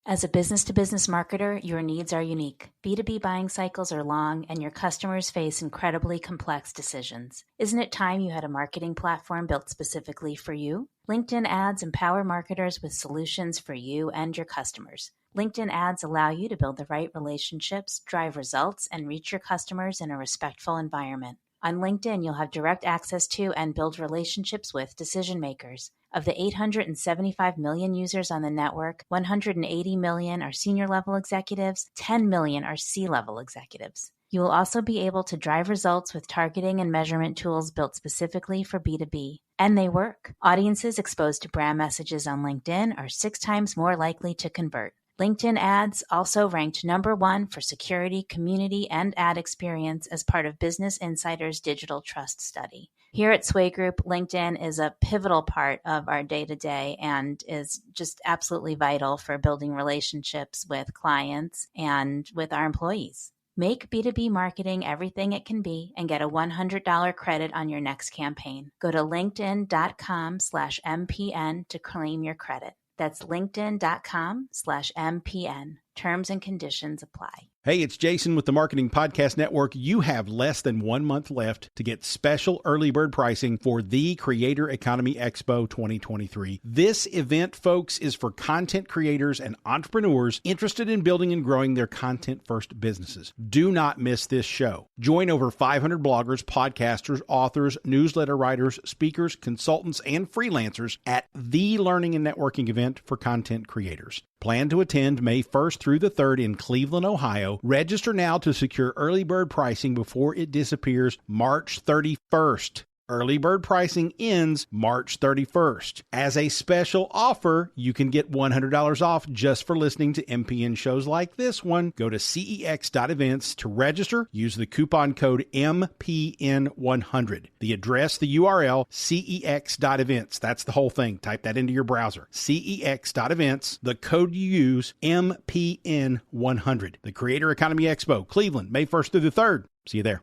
As a business-to-business marketer, your needs are unique. B2B buying cycles are long, and your customers face incredibly complex decisions. Isn't it time you had a marketing platform built specifically for you? LinkedIn ads empower marketers with solutions for you and your customers. LinkedIn ads allow you to build the right relationships, drive results, and reach your customers in a respectful environment. On LinkedIn, you'll have direct access to and build relationships with decision makers. Of the 875 million users on the network, 180 million are senior-level executives, 10 million are C-level executives. You will also be able to drive results with targeting and measurement tools built specifically for B2B. And they work. Audiences exposed to brand messages on LinkedIn are 6 times more likely to convert. LinkedIn ads also ranked number 1 for security, community, and ad experience as part of Business Insider's Digital Trust Study. Here at Sway Group, LinkedIn is a pivotal part of our day-to-day and is just absolutely vital for building relationships with clients and with our employees. Make B2B marketing everything it can be and get a $100 credit on your next campaign. Go to linkedin.com/MPN to claim your credit. That's linkedin.com/MPN. Terms and conditions apply. Hey, it's Jason with the Marketing Podcast Network. You have less than 1 month left to get special early bird pricing for the Creator Economy Expo 2023. This event, folks, is for content creators and entrepreneurs interested in building and growing their content-first businesses. Do not miss this show. Join over 500 bloggers, podcasters, authors, newsletter writers, speakers, consultants, and freelancers at the learning and networking event for content creators. Plan to attend May 1st through the 3rd in Cleveland, Ohio. Register now to secure early bird pricing before it disappears March 31st. Early bird pricing ends March 31st. As a special offer, you can get $100 off just for listening to MPN shows like this one. Go to cex.events to register. Use the coupon code MPN100. The address, the URL, cex.events. That's the whole thing. Type that into your browser. cex.events. The code you use, MPN100. The Creator Economy Expo, Cleveland, May 1st through the 3rd. See you there.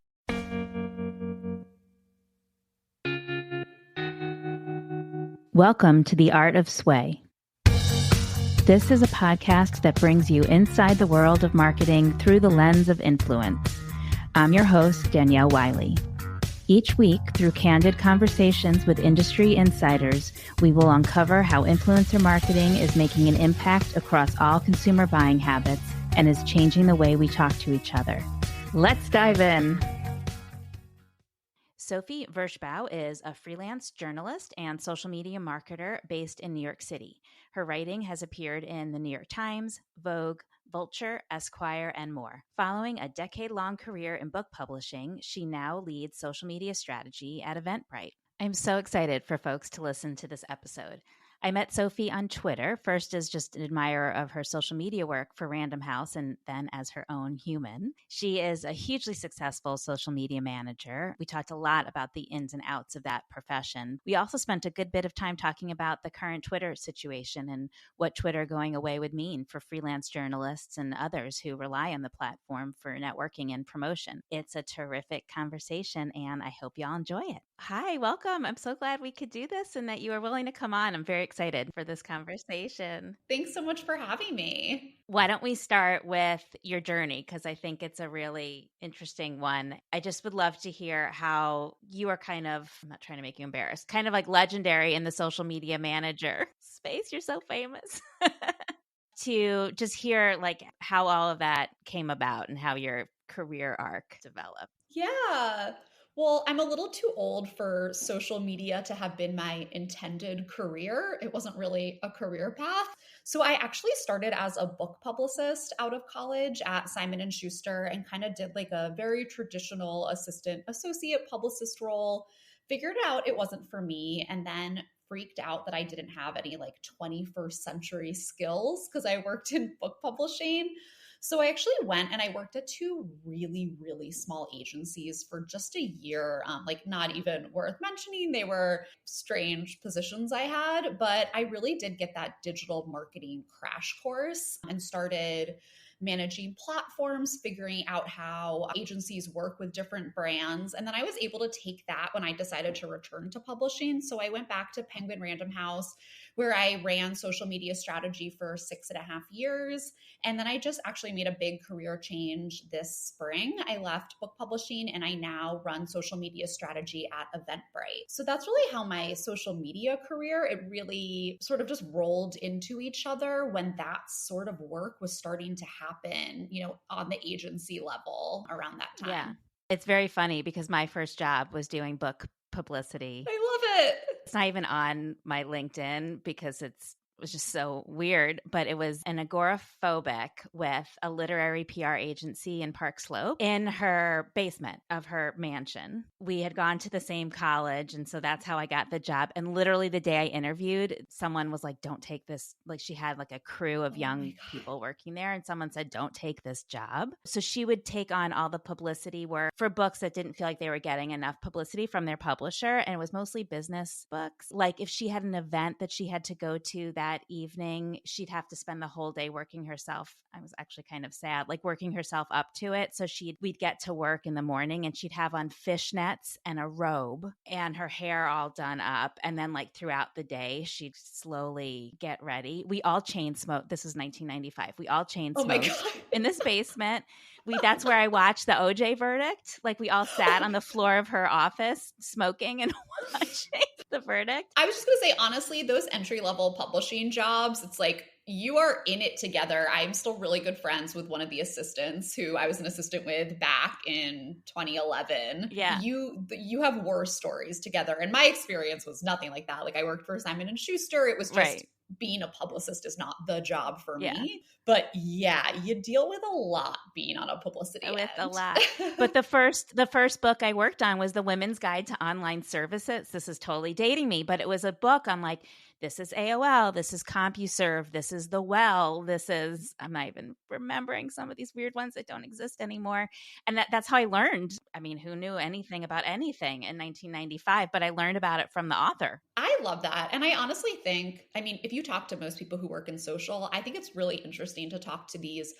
Welcome to The Art of Sway. This is a podcast that brings you inside the world of marketing through the lens of influence. I'm your host, Danielle Wiley. Each week, through candid conversations with industry insiders, we will uncover how influencer marketing is making an impact across all consumer buying habits and is changing the way we talk to each other. Let's dive in. Sophie Vershbow is a freelance journalist and social media marketer based in New York City. Her writing has appeared in the New York Times, Vogue, Vulture, Esquire, and more. Following a decade-long career in book publishing, she now leads social media strategy at Eventbrite. I'm so excited for folks to listen to this episode. I met Sophie on Twitter, first as just an admirer of her social media work for Random House and then as her own human. She is a hugely successful social media manager. We talked a lot about the ins and outs of that profession. We also spent a good bit of time talking about the current Twitter situation and what Twitter going away would mean for freelance journalists and others who rely on the platform for networking and promotion. It's a terrific conversation, and I hope y'all enjoy it. Hi, welcome. I'm so glad we could do this and that you are willing to come on. I'm very excited for this conversation. Thanks so much for having me. Why don't we start with your journey? Because I think it's a really interesting one. I just would love to hear how you are kind of, I'm not trying to make you embarrassed, kind of like legendary in the social media manager space. You're so famous. To just hear like how all of that came about and how your career arc developed. Yeah. Well, I'm a little too old for social media to have been my intended career. It wasn't really a career path. So I actually started as a book publicist out of college at Simon & Schuster and kind of did like a very traditional assistant associate publicist role, figured out it wasn't for me, and then freaked out that I didn't have any like 21st century skills because I worked in book publishing. So I actually went and I worked at 2 really, really small agencies for just a year, like not even worth mentioning. They were strange positions I had, but I really did get that digital marketing crash course and started managing platforms, figuring out how agencies work with different brands. And then I was able to take that when I decided to return to publishing. So I went back to Penguin Random House, where I ran social media strategy for 6.5 years. And then I just actually made a big career change this spring. I left book publishing and I now run social media strategy at Eventbrite. So that's really how my social media career, it really sort of just rolled into each other when that sort of work was starting to happen, on the agency level around that time. Yeah. It's very funny because my first job was doing book publicity. I love it. It's not even on my LinkedIn because it was just so weird, but it was an agoraphobic with a literary PR agency in Park Slope in her basement of her mansion. We had gone to the same college, and so that's how I got the job. And literally the day I interviewed, someone was like, don't take this. Like, she had like a crew of young people working there, and someone said, don't take this job. So she would take on all the publicity work for books that didn't feel like they were getting enough publicity from their publisher, and it was mostly business books. Like if she had an event that she had to go to that evening, she'd have to spend the whole day working herself. I was actually kind of sad, like working herself up to it. So we'd get to work in the morning and she'd have on fishnets and a robe and her hair all done up. And then like throughout the day, she'd slowly get ready. We all chain smoked. This was 1995. We all chain smoked in this basement. That's where I watched the OJ verdict. Like we all sat on the floor of her office smoking and watching the verdict. I was just going to say, honestly, those entry-level publishing jobs, it's like you are in it together. I'm still really good friends with one of the assistants who I was an assistant with back in 2011. Yeah. You have war stories together. And my experience was nothing like that. Like I worked for Simon & Schuster. It was just being a publicist is not the job for me. But yeah, you deal with a lot being on a publicity end. A lot. But the first book I worked on was The Women's Guide to Online Services. This is totally dating me, but it was a book. I'm like, this is AOL, this is CompuServe, this is The Well, I'm not even remembering some of these weird ones that don't exist anymore. And that's how I learned. I mean, who knew anything about anything in 1995, but I learned about it from the author. I love that. And I honestly think, if you talk to most people who work in social, I think it's really interesting to talk to these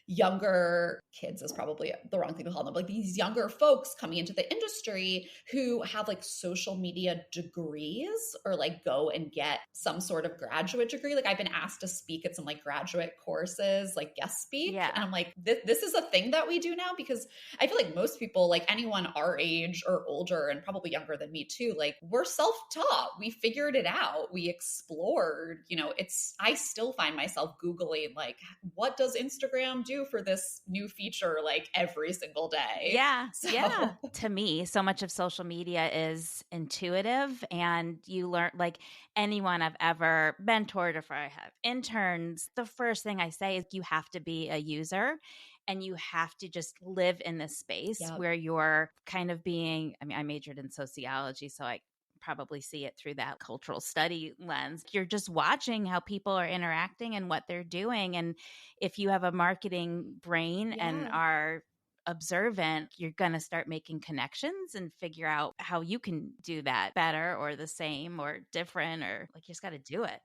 younger kids is probably the wrong thing to call them, like these younger folks coming into the industry who have like social media degrees or like go and get some sort of graduate degree. Like I've been asked to speak at some like graduate courses, like guest speak. Yeah. And I'm like, this is a thing that we do now, because I feel like most people, like anyone our age or older and probably younger than me too, like we're self-taught. We figured it out. We explored, I still find myself Googling like, what does Instagram do for this new feature like every single day? Yeah. Yeah. To me, so much of social media is intuitive, and you learn, like anyone I've ever mentored, or if I have interns, the first thing I say is you have to be a user. And you have to just live in this space where you're kind of being, I majored in sociology, so I probably see it through that cultural study lens. You're just watching how people are interacting and what they're doing. And if you have a marketing brain and are observant, you're going to start making connections and figure out how you can do that better or the same or different, or like you just got to do it.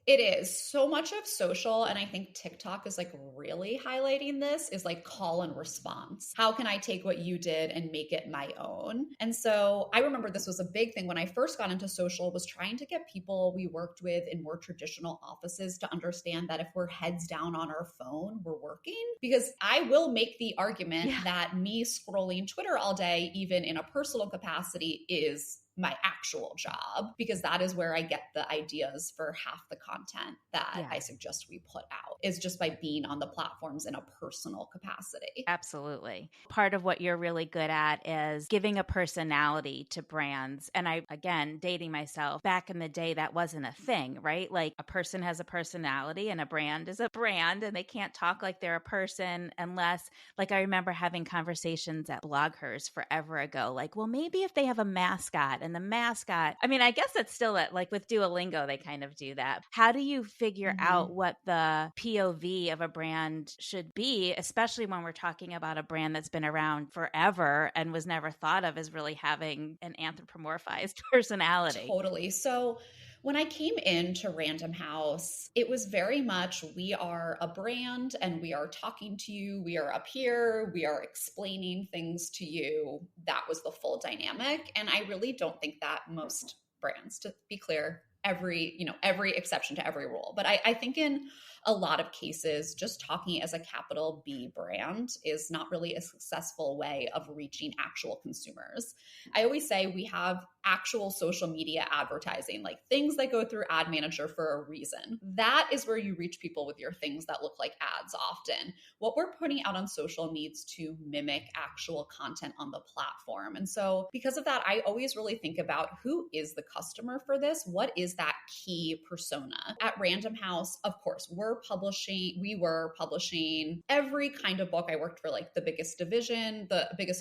It is so much of social, and I think TikTok is like really highlighting this, is like call and response. How can I take what you did and make it my own? And so I remember this was a big thing when I first got into social, was trying to get people we worked with in more traditional offices to understand that if we're heads down on our phone, we're working. Because I will make the argument that me scrolling Twitter all day, even in a personal capacity, is my actual job, because that is where I get the ideas for half the content that I suggest we put out, is just by being on the platforms in a personal capacity. Absolutely. Part of what you're really good at is giving a personality to brands. And I, again, dating myself, back in the day, that wasn't a thing, right? Like a person has a personality and a brand is a brand, and they can't talk like they're a person unless, like, I remember having conversations at BlogHers forever ago, like, well, maybe if they have a mascot, and the mascot, I guess it's still like with Duolingo, they kind of do that. How do you figure out what the POV of a brand should be, especially when we're talking about a brand that's been around forever and was never thought of as really having an anthropomorphized personality? Totally. So when I came into Random House, it was very much, we are a brand and we are talking to you. We are up here. We are explaining things to you. That was the full dynamic. And I really don't think that most brands, to be clear, every exception to every rule. But I think in a lot of cases, just talking as a capital B brand is not really a successful way of reaching actual consumers. I always say we have actual social media advertising, like things that go through Ad Manager for a reason. That is where you reach people with your things that look like ads often. What we're putting out on social needs to mimic actual content on the platform. And so because of that, I always really think about who is the customer for this? What is that key persona? At Random House, of course, we were publishing every kind of book. I worked for like the biggest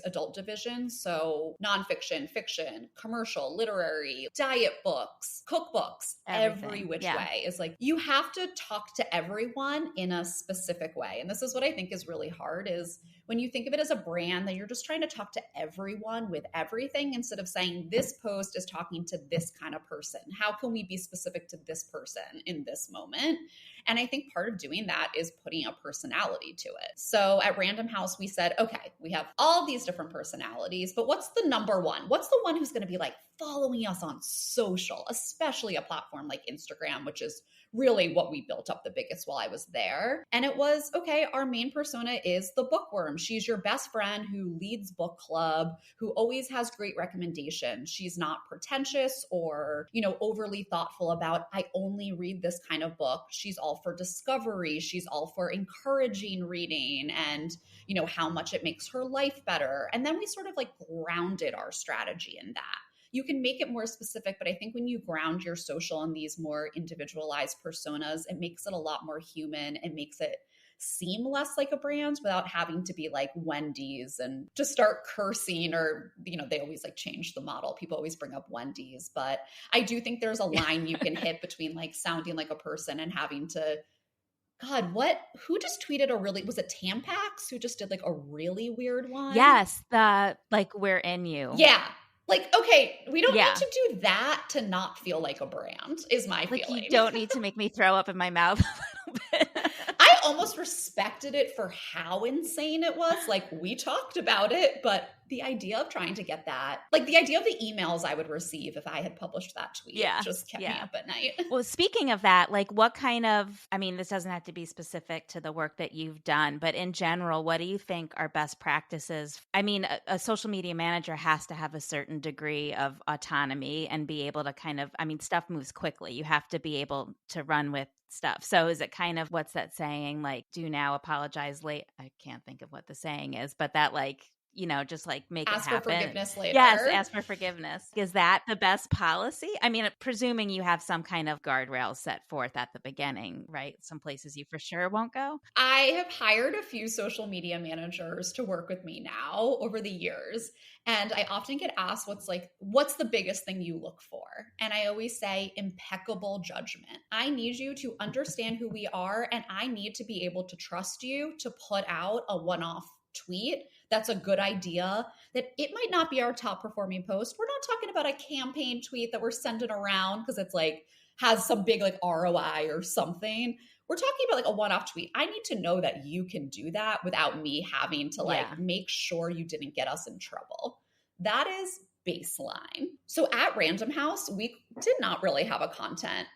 adult division. So nonfiction, fiction, commercial, literary, diet books, cookbooks, every which way is like, you have to talk to everyone in a specific way. And this is what I think is really hard is when you think of it as a brand, that you're just trying to talk to everyone with everything instead of saying this post is talking to this kind of person. How can we be specific to this person in this moment? And I think part of doing that is putting a personality to it. So at Random House, we said, okay, we have all these different personalities, but what's the number one? What's the one who's going to be like following us on social, especially a platform like Instagram, which is really what we built up the biggest while I was there. And it was, okay, our main persona is the bookworm. She's your best friend who leads book club, who always has great recommendations. She's not pretentious or, overly thoughtful about, I only read this kind of book. She's all for discovery. She's all for encouraging reading and, how much it makes her life better. And then we sort of like grounded our strategy in that. You can make it more specific, but I think when you ground your social in these more individualized personas, it makes it a lot more human. It makes it seem less like a brand without having to be like Wendy's and just start cursing or, they always like change the model. People always bring up Wendy's, but I do think there's a line you can hit between like sounding like a person and having to, who just tweeted was it Tampax who just did like a really weird one? Yes. We're in you. Yeah. Like, okay, we don't need to do that to not feel like a brand, is my feeling. You don't need to make me throw up in my mouth a little bit. I almost respected it for how insane it was. Like, we talked about it, but the idea of trying to get that, like the idea of the emails I would receive if I had published that tweet just kept me up at night. Well, speaking of that, like what kind of, this doesn't have to be specific to the work that you've done, but in general, what do you think are best practices? A social media manager has to have a certain degree of autonomy and be able to kind of, stuff moves quickly. You have to be able to run with stuff. So is it kind of, what's that saying? Like, do now, apologize late. I can't think of what the saying is, but that like, just like make it happen. Ask for forgiveness later. Yes, ask for forgiveness. Is that the best policy? Presuming you have some kind of guardrails set forth at the beginning, right? Some places you for sure won't go. I have hired a few social media managers to work with me now over the years. And I often get asked what's the biggest thing you look for? And I always say impeccable judgment. I need you to understand who we are, and I need to be able to trust you to put out a one-off tweet that's a good idea, that it might not be our top performing post. We're not talking about a campaign tweet that we're sending around because it's like has some big like ROI or something. We're talking about like a one-off tweet. I need to know that you can do that without me having to make sure you didn't get us in trouble. That is baseline. So at Random House, we did not really have a content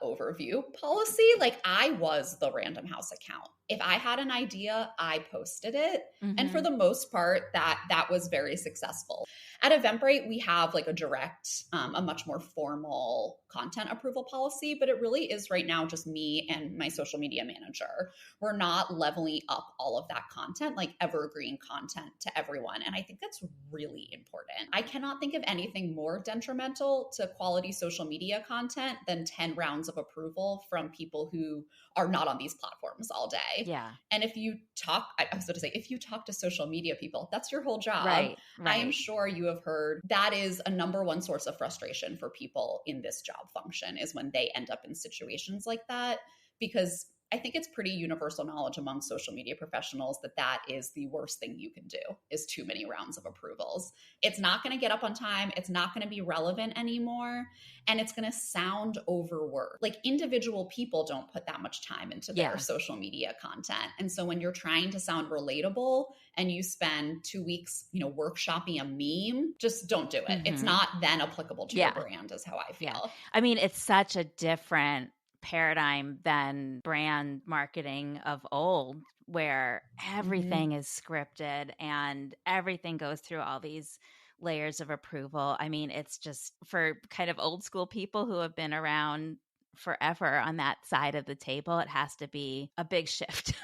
overview policy. Like, I was the Random House account. If I had an idea, I posted it. Mm-hmm. And for the most part, that was very successful. At Eventbrite, we have like a direct, a much more formal content approval policy, but it really is right now just me and my social media manager. We're not leveling up all of that content, like evergreen content to everyone. And I think that's really important. I cannot think of anything more detrimental to quality social media content than 10 rounds of approval from people who are not on these platforms all day. Yeah. And if you talk to social media people, that's your whole job. Right. I am sure you have heard that is a number one source of frustration for people in this job function is when they end up in situations like that, because I think it's pretty universal knowledge among social media professionals that that is the worst thing you can do, is too many rounds of approvals. It's not going to get up on time. It's not going to be relevant anymore. And it's going to sound overworked. Like, individual people don't put that much time into their social media content. And so when you're trying to sound relatable and you spend 2 weeks, workshopping a meme, just don't do it. It's not then applicable to your brand, is how I feel. Yeah. I mean, it's such a different paradigm than brand marketing of old, where everything is scripted and everything goes through all these layers of approval. I mean, it's just for kind of old school people who have been around forever on that side of the table, it has to be a big shift,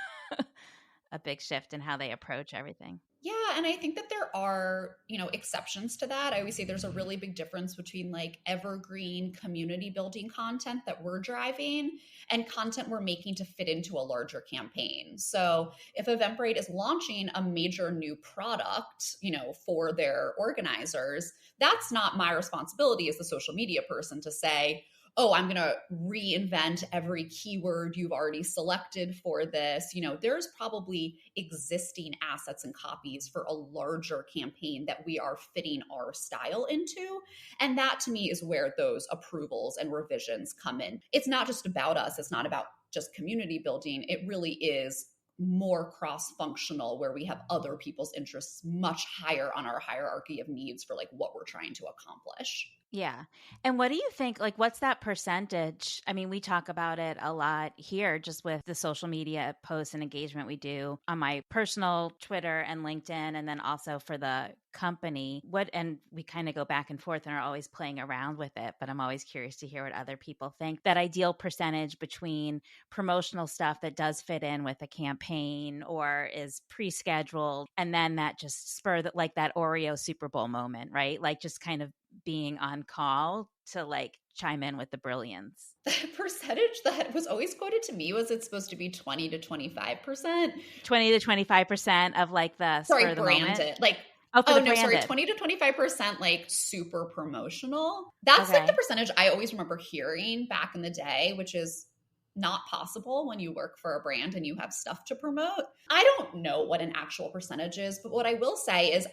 a big shift in how they approach everything. Yeah, and I think that there are, exceptions to that. I always say there's a really big difference between like evergreen community building content that we're driving and content we're making to fit into a larger campaign. So if Eventbrite is launching a major new product, for their organizers, that's not my responsibility as the social media person to say, oh, I'm going to reinvent every keyword you've already selected for this. There's probably existing assets and copies for a larger campaign that we are fitting our style into. And that to me is where those approvals and revisions come in. It's not just about us. It's not about just community building. It really is more cross-functional, where we have other people's interests much higher on our hierarchy of needs for like what we're trying to accomplish. Yeah. And what do you think, like, what's that percentage? I mean, we talk about it a lot here just with the social media posts and engagement we do on my personal Twitter and LinkedIn, and then also for the company. And we kind of go back and forth and are always playing around with it, but I'm always curious to hear what other people think. That ideal percentage between promotional stuff that does fit in with a campaign or is pre-scheduled, and then that just like that Oreo Super Bowl moment, right? Like just kind of being on call to like chime in with the brilliance. The percentage that was always quoted to me was it's supposed to be 20 to 25%. 20 to 25% of like the branded. Moment. Like, branded. Sorry, 20 to 25% like super promotional. That's like the percentage I always remember hearing back in the day, which is not possible when you work for a brand and you have stuff to promote. I don't know what an actual percentage is, but what I will say is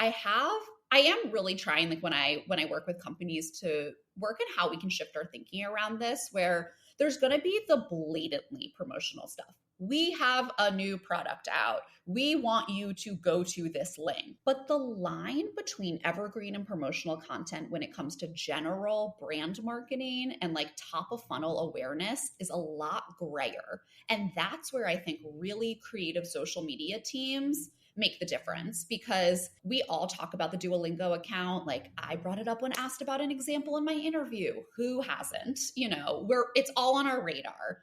I am really trying, like when I work with companies, to work on how we can shift our thinking around this, where there's going to be the blatantly promotional stuff. We have a new product out. We want you to go to this link. But the line between evergreen and promotional content when it comes to general brand marketing and like top of funnel awareness is a lot grayer. And that's where I think really creative social media teams make the difference, because we all talk about the Duolingo account. Like, I brought it up when asked about an example in my interview. Who hasn't? It's all on our radar.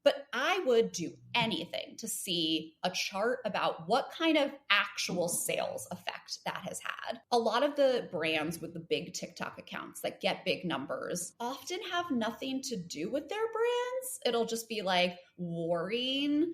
But I would do anything to see a chart about what kind of actual sales effect that has had. A lot of the brands with the big TikTok accounts that get big numbers often have nothing to do with their brands. It'll just be like warring,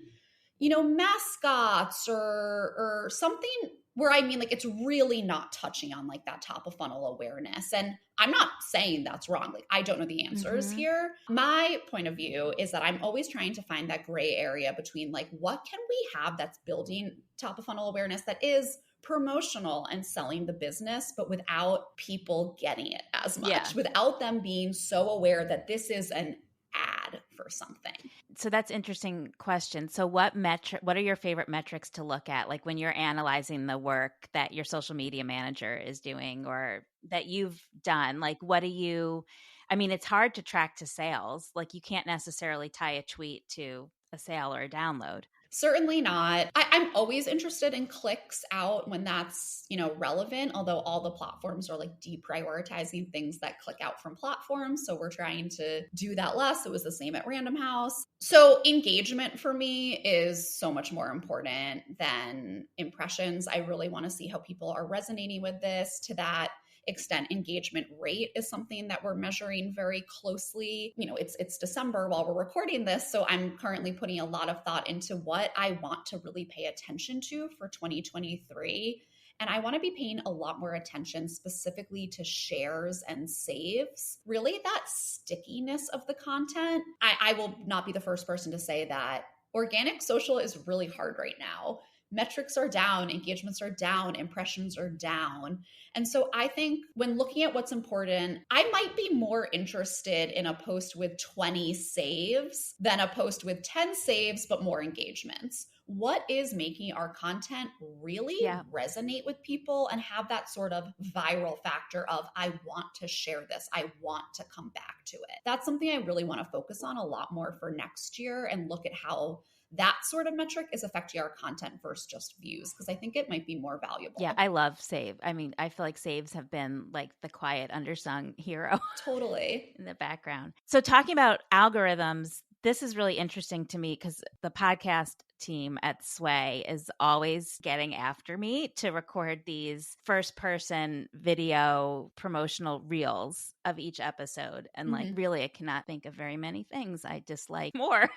mascots or something, where like it's really not touching on like that top of funnel awareness. And I'm not saying that's wrong. Like, I don't know the answers here. My point of view is that I'm always trying to find that gray area between like, what can we have that's building top of funnel awareness that is promotional and selling the business, but without people getting it as much, without them being so aware that this is an ad for something. So that's an interesting question. So what are your favorite metrics to look at? Like when you're analyzing the work that your social media manager is doing or that you've done, like it's hard to track to sales. Like you can't necessarily tie a tweet to a sale or a download. Certainly not. I'm always interested in clicks out when that's, relevant, although all the platforms are like deprioritizing things that click out from platforms. So we're trying to do that less. It was the same at Random House. So engagement for me is so much more important than impressions. I really want to see how people are resonating with this. To that extent, engagement rate is something that we're measuring very closely. It's December while we're recording this, so I'm currently putting a lot of thought into what I want to really pay attention to for 2023. And I want to be paying a lot more attention specifically to shares and saves, really that stickiness of the content. I will not be the first person to say that Organic social is really hard right now. Metrics are down, engagements are down, impressions are down. And so I think when looking at what's important, I might be more interested in a post with 20 saves than a post with 10 saves, but more engagements. What is making our content really resonate with people and have that sort of viral factor of, I want to share this, I want to come back to it? That's something I really want to focus on a lot more for next year and look at how that sort of metric is affecting our content versus just views, because I think it might be more valuable. Yeah, I love save. I mean, I feel like saves have been like the quiet, undersung hero. Totally. In the background. So talking about algorithms, this is really interesting to me because the podcast team at Sway is always getting after me to record these first person video promotional reels of each episode. And like, really, I cannot think of very many things I dislike more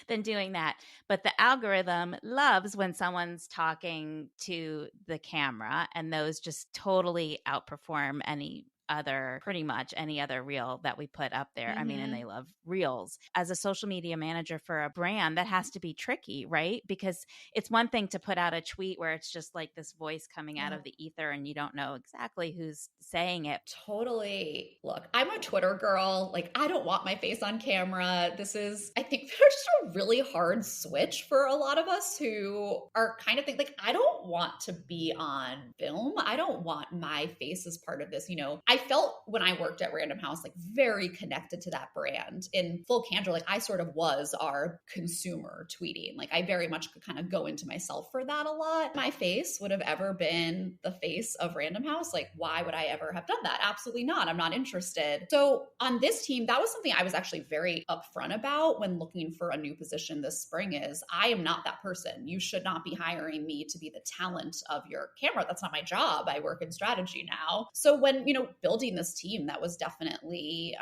than doing that. But the algorithm loves when someone's talking to the camera, and those just totally outperform pretty much any other reel that we put up there. I mean, and they love reels. As a social media manager for a brand, that has to be tricky, right? Because it's one thing to put out a tweet where it's just like this voice coming out of the ether and you don't know exactly who's saying it. Totally. Look, I'm a Twitter girl. Like, I don't want my face on camera. I think there's a really hard switch for a lot of us who are kind of think like, I don't want to be on film. I don't want my face as part of this. I felt when I worked at Random House, like very connected to that brand. In full candor, like I sort of was our consumer tweeting. Like I very much could kind of go into myself for that a lot. My face would have ever been the face of Random House. Like, why would I ever have done that? Absolutely not. I'm not interested. So on this team, that was something I was actually very upfront about when looking for a new position this spring is I am not that person. You should not be hiring me to be the talent of your camera. That's not my job. I work in strategy now. So when, building this team, that was definitely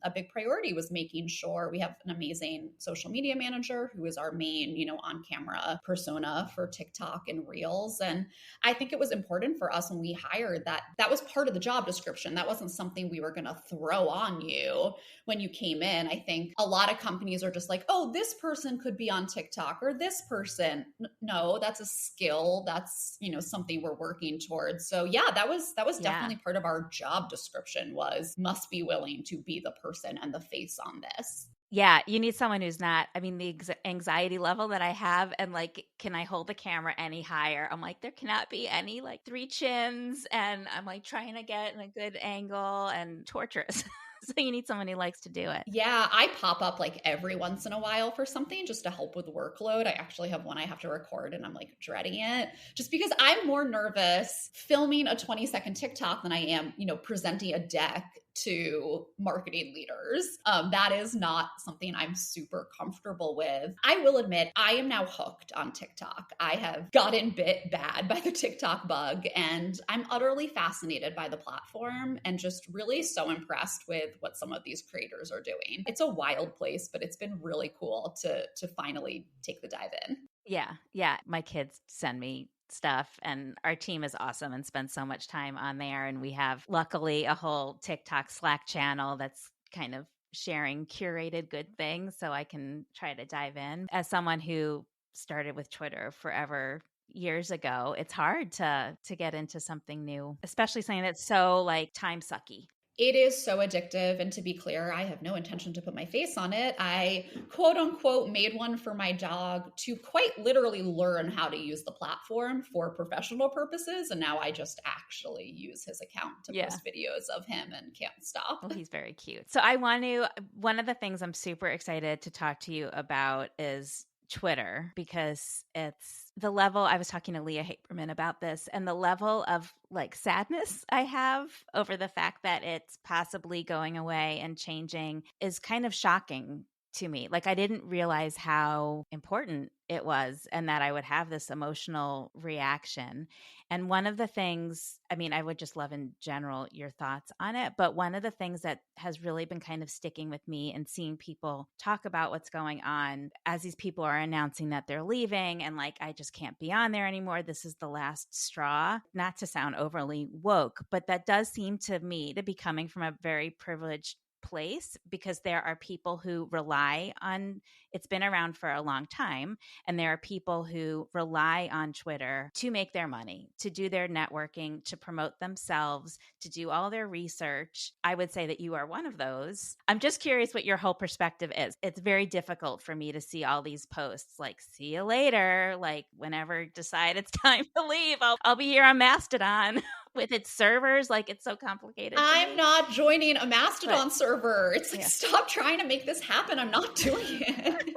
a big priority, was making sure we have an amazing social media manager who is our main, on-camera persona for TikTok and Reels. And I think it was important for us when we hired that was part of the job description. That wasn't something we were going to throw on you when you came in. I think a lot of companies are just like, oh, this person could be on TikTok or this person. No, that's a skill. That's, something we're working towards. So yeah, that was definitely part of our job description, was must be willing to be the person and the face on this. Yeah, you need someone who's not, I mean, the anxiety level that I have, and like, can I hold the camera any higher? I'm like, there cannot be any like 3 chins, and I'm like trying to get in a good angle and torturous. So you need someone who likes to do it. Yeah, I pop up like every once in a while for something just to help with workload. I actually have one I have to record and I'm like dreading it just because I'm more nervous filming a 20-second TikTok than I am, presenting a deck to marketing leaders. That is not something I'm super comfortable with. I will admit, I am now hooked on TikTok. I have gotten bit bad by the TikTok bug, and I'm utterly fascinated by the platform and just really so impressed with what some of these creators are doing. It's a wild place, but it's been really cool to finally take the dive in. Yeah. My kids send me stuff, and our team is awesome and spends so much time on there. And we have, luckily, a whole TikTok Slack channel that's kind of sharing curated good things, so I can try to dive in. As someone who started with Twitter forever years ago, it's hard to get into something new, especially something that's so like time sucky. It is so addictive. And to be clear, I have no intention to put my face on it. I quote unquote made one for my dog to quite literally learn how to use the platform for professional purposes. And now I just actually use his account to post videos of him and can't stop. Well, he's very cute. So one of the things I'm super excited to talk to you about is Twitter, because it's the level, I was talking to Leah Haberman about this, and the level of like sadness I have over the fact that it's possibly going away and changing is kind of shocking to me. Like, I didn't realize how important it was and that I would have this emotional reaction. And one of the things, I mean, I would just love in general your thoughts on it, but one of the things that has really been kind of sticking with me and seeing people talk about what's going on as these people are announcing that they're leaving and like, I just can't be on there anymore. This is the last straw. Not to sound overly woke, but that does seem to me to be coming from a very privileged place because there are people who rely on it's been around for a long time, and there are people who rely on Twitter to make their money, to do their networking, to promote themselves, to do all their research. I would say that you are one of those. I'm just curious what your whole perspective is. It's very difficult for me to see all these posts like, see you later, like whenever decide it's time to leave, I'll be here on Mastodon. With its servers, like it's so complicated. I'm not joining a Mastodon server. It's like, stop trying to make this happen. I'm not doing it.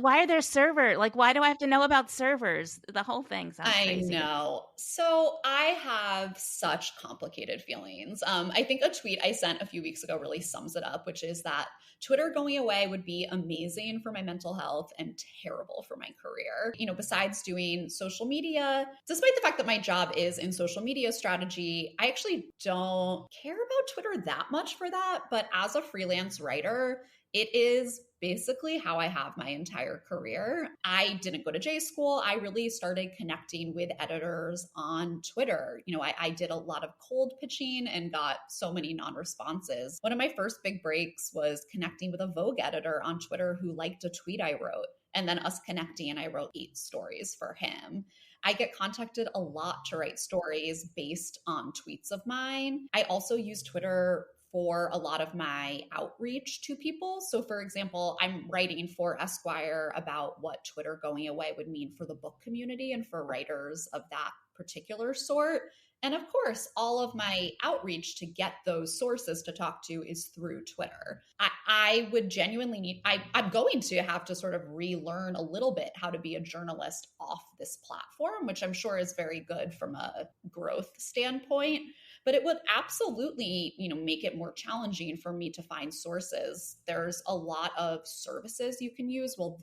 Why are there servers? Like, why do I have to know about servers? The whole thing sounds crazy. I know. So I have such complicated feelings. I think a tweet I sent a few weeks ago really sums it up, which is that Twitter going away would be amazing for my mental health and terrible for my career. You know, besides doing social media, despite the fact that my job is in social media strategy, I actually don't care about Twitter that much for that. But as a freelance writer, it is basically how I have my entire career. I didn't go to J school. I really started connecting with editors on Twitter. You know, I did a lot of cold pitching and got so many non-responses. One of my first big breaks was connecting with a Vogue editor on Twitter who liked a tweet I wrote, and then us connecting, and I wrote 8 stories for him. I get contacted a lot to write stories based on tweets of mine. I also use Twitter for a lot of my outreach to people. So for example, I'm writing for Esquire about what Twitter going away would mean for the book community and for writers of that particular sort. And of course, all of my outreach to get those sources to talk to is through Twitter. I would genuinely I'm going to have to sort of relearn a little bit how to be a journalist off this platform, which I'm sure is very good from a growth standpoint. But it would absolutely, you know, make it more challenging for me to find sources. There's a lot of services you can use. Well,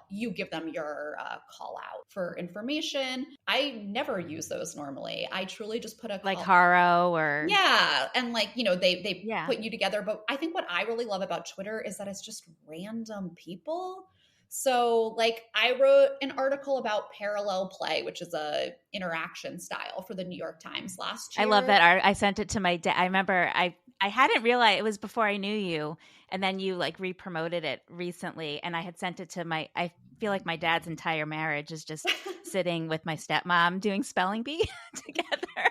you give them your call out for information. I never use those normally. I truly just put a like Haro or and like, you know, they put you together. But I think what I really love about Twitter is that it's just random people. So like I wrote an article about parallel play, which is a interaction style for the New York Times last year. I love that art. I sent it to my dad. I remember I hadn't realized it was before I knew you. And then you like re-promoted it recently. And I had sent it to I feel like my dad's entire marriage is just sitting with my stepmom doing spelling bee together.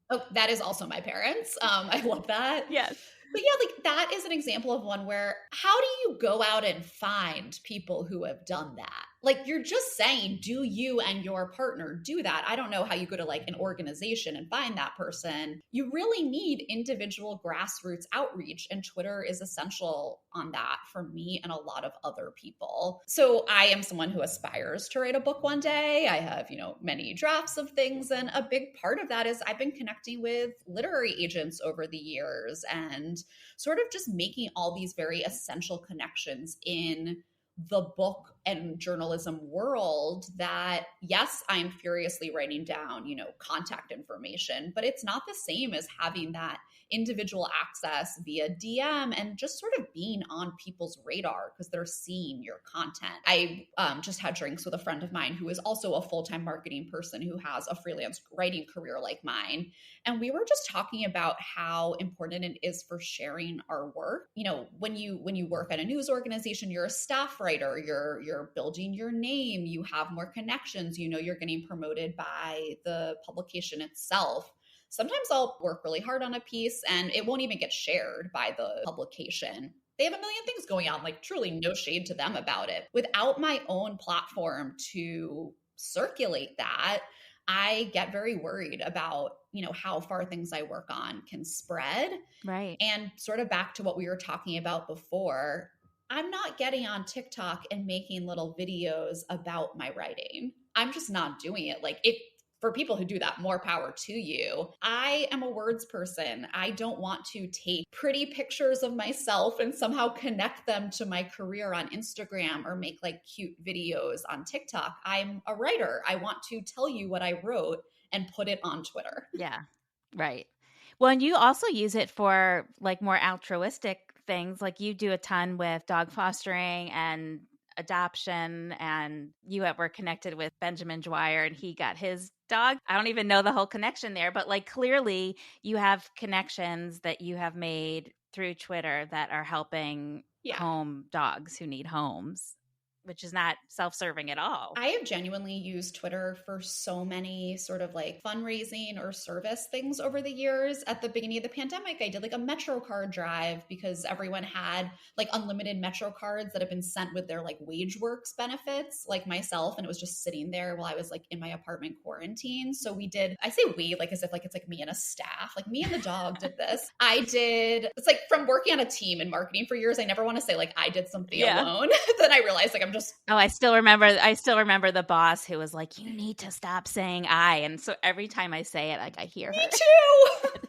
Oh, that is also my parents. I love that. Yes. But yeah, like that is an example of one where how do you go out and find people who have done that? Like you're just saying, do you and your partner do that? I don't know how you go to like an organization and find that person. You really need individual grassroots outreach, and Twitter is essential on that for me and a lot of other people. So I am someone who aspires to write a book one day. I have, you know, many drafts of things, and a big part of that is I've been connecting with literary agents over the years and sort of just making all these very essential connections in the book and journalism world that, yes, I'm furiously writing down, you know, contact information, but it's not the same as having that individual access via DM and just sort of being on people's radar because they're seeing your content. I just had drinks with a friend of mine who is also a full-time marketing person who has a freelance writing career like mine. And we were just talking about how important it is for sharing our work. You know, when you work at a news organization, you're a staff writer, you're building your name, you have more connections, you know, you're getting promoted by the publication itself. Sometimes I'll work really hard on a piece and it won't even get shared by the publication. They have a million things going on, like truly no shade to them about it. Without my own platform to circulate that, I get very worried about, you know, how far things I work on can spread. Right. And sort of back to what we were talking about before, I'm not getting on TikTok and making little videos about my writing. I'm just not doing it. Like for people who do that, more power to you. I am a words person. I don't want to take pretty pictures of myself and somehow connect them to my career on Instagram or make like cute videos on TikTok. I'm a writer. I want to tell you what I wrote and put it on Twitter. Yeah, right. Well, and you also use it for like more altruistic things. Like you do a ton with dog fostering and adoption, and you were connected with Benjamin Dwyer and he got his dog. I don't even know the whole connection there, but like clearly you have connections that you have made through Twitter that are helping home dogs who need homes, which is not self-serving at all. I have genuinely used Twitter for so many sort of like fundraising or service things over the years. At the beginning of the pandemic, I did like a Metro card drive because everyone had like unlimited Metro cards that have been sent with their like WageWorks benefits, like myself. And it was just sitting there while I was like in my apartment quarantine. So we did, I say we, like as if like it's like me and a staff, like me and the dog did this. It's like from working on a team in marketing for years, I never want to say like I did something alone. Then I realized like I'm just. Oh, I still remember the boss who was like, you need to stop saying I. And so every time I say it, like I hear her. Me too.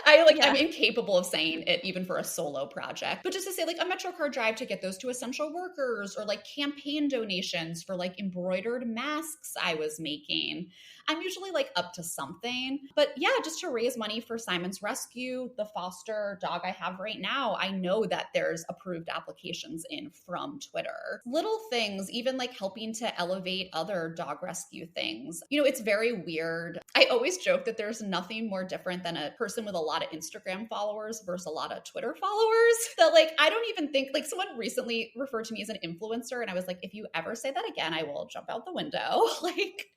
I'm incapable of saying it even for a solo project. But just to say like a Metro card drive to get those to essential workers, or like campaign donations for like embroidered masks I was making. I'm usually like up to something. But yeah, just to raise money for Simon's Rescue, the foster dog I have right now, I know that there's approved applications in from Twitter. Little things, even like helping to elevate other dog rescue things. You know, it's very weird. I always joke that there's nothing more different than a person with a lot of Instagram followers versus a lot of Twitter followers. That like, I don't even think, like someone recently referred to me as an influencer. And I was like, if you ever say that again, I will jump out the window. Like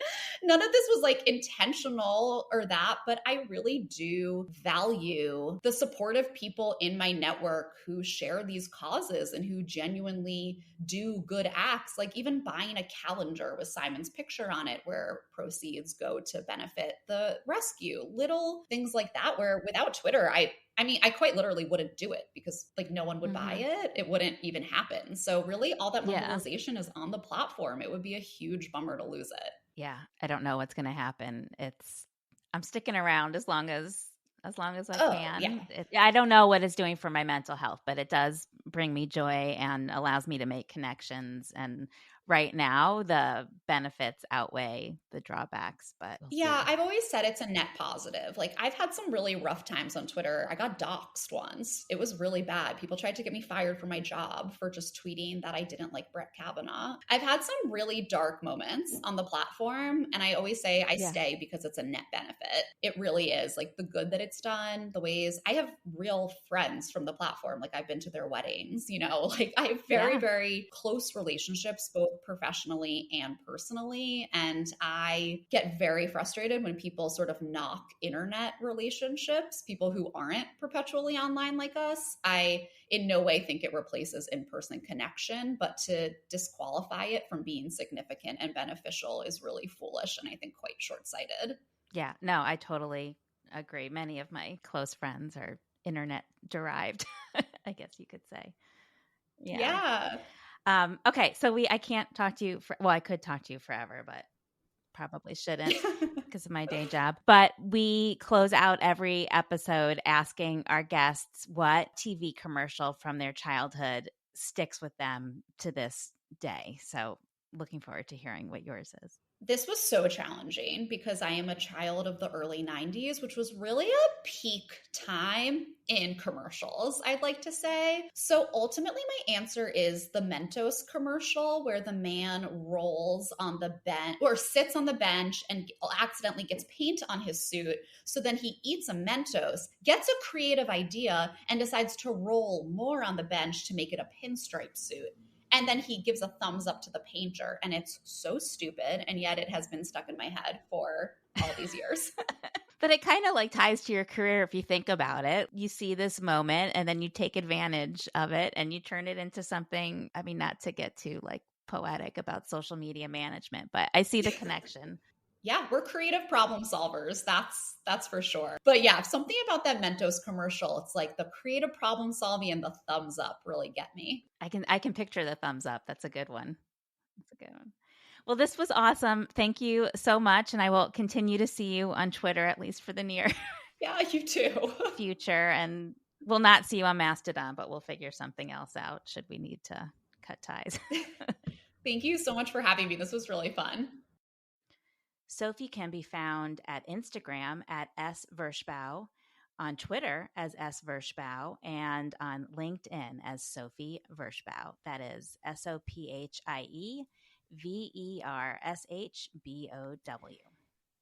none of this was like intentional or that, but I really do value the support of people in my network who share these causes and who genuinely do good acts, like even buying a calendar with Simon's picture on it where proceeds go to benefit the rescue. Little things like that where without Twitter, I mean, I quite literally wouldn't do it because like no one would buy it. It wouldn't even happen. So really all that mobilization is on the platform. It would be a huge bummer to lose it. Yeah. I don't know what's going to happen. I'm sticking around as long as I can. Yeah. I don't know what it's doing for my mental health, but it does bring me joy and allows me to make connections. And right now, the benefits outweigh the drawbacks. But we'll see. I've always said it's a net positive. Like I've had some really rough times on Twitter. I got doxxed once. It was really bad. People tried to get me fired from my job for just tweeting that I didn't like Brett Kavanaugh. I've had some really dark moments on the platform. And I always say I stay because it's a net benefit. It really is like the good that it's done, the ways I have real friends from the platform. Like I've been to their weddings, you know, like I have very, very close relationships, both professionally and personally. And I get very frustrated when people sort of knock internet relationships, people who aren't perpetually online like us. I in no way think it replaces in-person connection, but to disqualify it from being significant and beneficial is really foolish and I think quite short-sighted. Yeah, no, I totally agree. Many of my close friends are internet derived, I guess you could say. Yeah. Okay, so I can't talk to you I could talk to you forever, but probably shouldn't because of my day job. But we close out every episode asking our guests what TV commercial from their childhood sticks with them to this day. So looking forward to hearing what yours is. This was so challenging because I am a child of the early 90s, which was really a peak time in commercials, I'd like to say. So ultimately, my answer is the Mentos commercial where the man rolls on the bench or sits on the bench and accidentally gets paint on his suit. So then he eats a Mentos, gets a creative idea, and decides to roll more on the bench to make it a pinstripe suit. And then he gives a thumbs up to the painter. And it's so stupid. And yet it has been stuck in my head for all these years. But it kind of like ties to your career if you think about it. You see this moment and then you take advantage of it and you turn it into something, I mean, not to get too like poetic about social media management, but I see the connection. Yeah, we're creative problem solvers. That's for sure. But yeah, something about that Mentos commercial, it's like the creative problem solving and the thumbs up really get me. I can picture the thumbs up. That's a good one. Well, this was awesome. Thank you so much. And I will continue to see you on Twitter, at least for the near yeah, you too. future. And we'll not see you on Mastodon, but we'll figure something else out should we need to cut ties. Thank you so much for having me. This was really fun. Sophie can be found at Instagram at @Vershbow, on Twitter as @Vershbow, and on LinkedIn as Sophie Vershbow. That is SophieVershbow.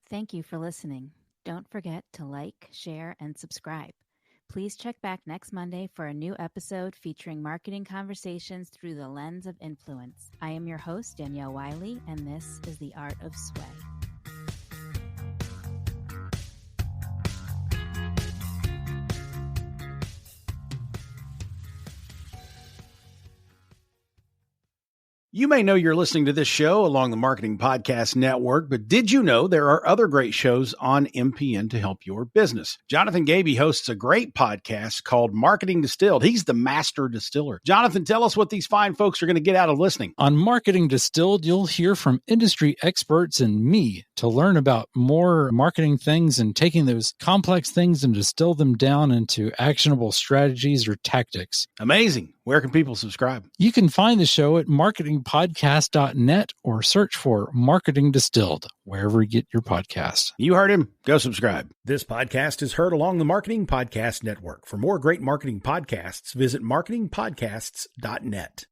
Thank you for listening. Don't forget to like, share, and subscribe. Please check back next Monday for a new episode featuring marketing conversations through the lens of influence. I am your host, Danielle Wiley, and this is The Art of Sway. You may know you're listening to this show along the Marketing Podcast Network, but did you know there are other great shows on MPN to help your business? Jonathan Gaby hosts a great podcast called Marketing Distilled. He's the master distiller. Jonathan, tell us what these fine folks are going to get out of listening. On Marketing Distilled, you'll hear from industry experts and me to learn about more marketing things and taking those complex things and distill them down into actionable strategies or tactics. Amazing. Where can people subscribe? You can find the show at marketingpodcast.net or search for Marketing Distilled wherever you get your podcasts. You heard him. Go subscribe. This podcast is heard along the Marketing Podcast Network. For more great marketing podcasts, visit marketingpodcasts.net.